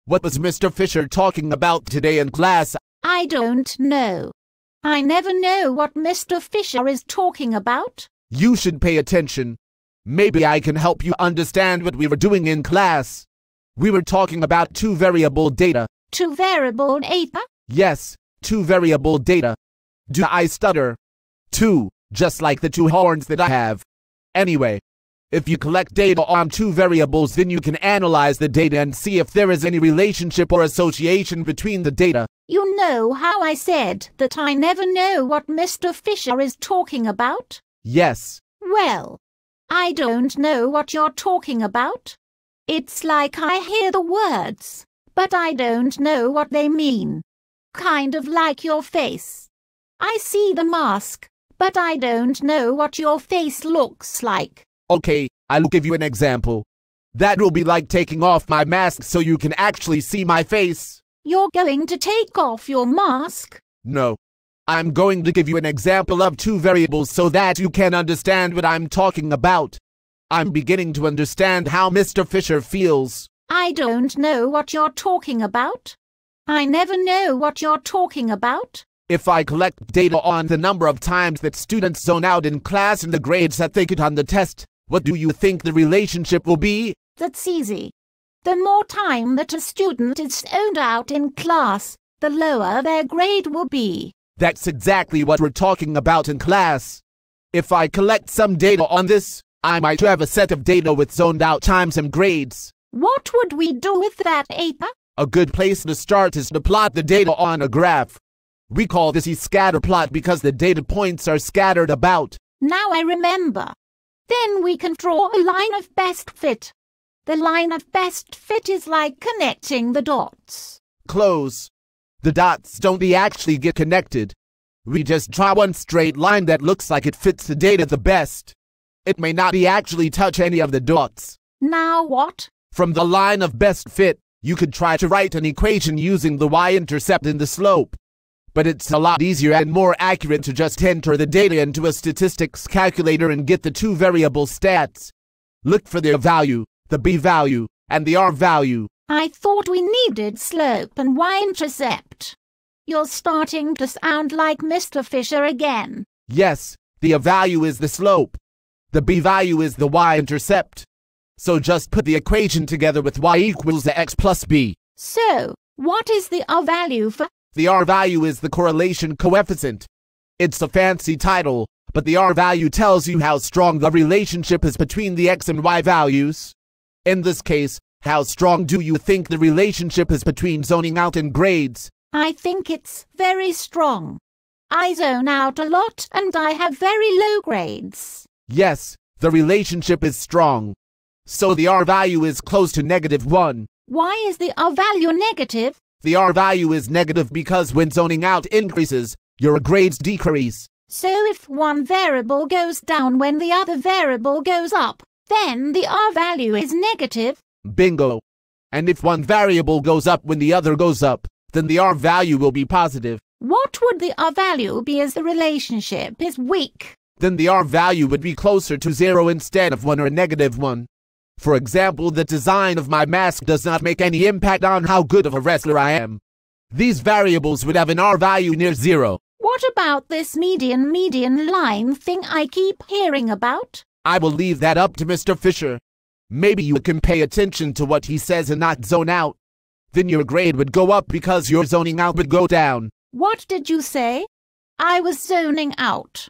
What was Mr. Fisher talking about today in class? I don't know. I never know what Mr. Fisher is talking about. You should pay attention. Maybe I can help you understand what we were doing in class. We were talking about two variable data. Two variable data? Yes, two variable data. Do I stutter? Two, just like the two horns that I have. Anyway, if you collect data on two variables, then you can analyze the data and see if there is any relationship or association between the data. You know how I said that I never know what Mr. Fisher is talking about? Yes. Well, I don't know what you're talking about. It's like I hear the words, but I don't know what they mean. Kind of like your face. I see the mask, but I don't know what your face looks like. Okay, I'll give you an example. That will be like taking off my mask so you can actually see my face. You're going to take off your mask? No. I'm going to give you an example of two variables so that you can understand what I'm talking about. I'm beginning to understand how Mr. Fisher feels. I don't know what you're talking about. I never know what you're talking about. If I collect data on the number of times that students zone out in class and the grades that they get on the test, what do you think the relationship will be? That's easy. The more time that a student is zoned out in class, the lower their grade will be. That's exactly what we're talking about in class. If I collect some data on this, I might have a set of data with zoned out times and grades. What would we do with that data? A good place to start is to plot the data on a graph. We call this a scatter plot because the data points are scattered about. Now I remember. Then we can draw a line of best fit. The line of best fit is like connecting the dots. Close. The dots don't actually get connected. We just draw one straight line that looks like it fits the data the best. It may not actually touch any of the dots. Now what? From the line of best fit, you could try to write an equation using the y-intercept and the slope. But it's a lot easier and more accurate to just enter the data into a statistics calculator and get the two variable stats. Look for their value, the b value, and the r value. I thought we needed slope and y-intercept. You're starting to sound like Mr. Fisher again. Yes, the a value is the slope. The b value is the y-intercept. So just put the equation together with y equals the x plus b. So, what is the r value for? The r value is the correlation coefficient. It's a fancy title, but the r value tells you how strong the relationship is between the x and y values. In this case, how strong do you think the relationship is between zoning out and grades? I think it's very strong. I zone out a lot and I have very low grades. Yes, the relationship is strong. So the r value is close to -1. Why is the r value negative? The r value is negative because when zoning out increases, your grades decrease. So if one variable goes down when the other variable goes up, then the r value is negative? Bingo. And if one variable goes up when the other goes up, then the r value will be positive. What would the r value be as the relationship is weak? Then the r value would be closer to 0 instead of 1 or -1. For example, the design of my mask does not make any impact on how good of a wrestler I am. These variables would have an r value near 0. What about this median line thing I keep hearing about? I will leave that up to Mr. Fisher. Maybe you can pay attention to what he says and not zone out. Then your grade would go up because your zoning out would go down. What did you say? I was zoning out.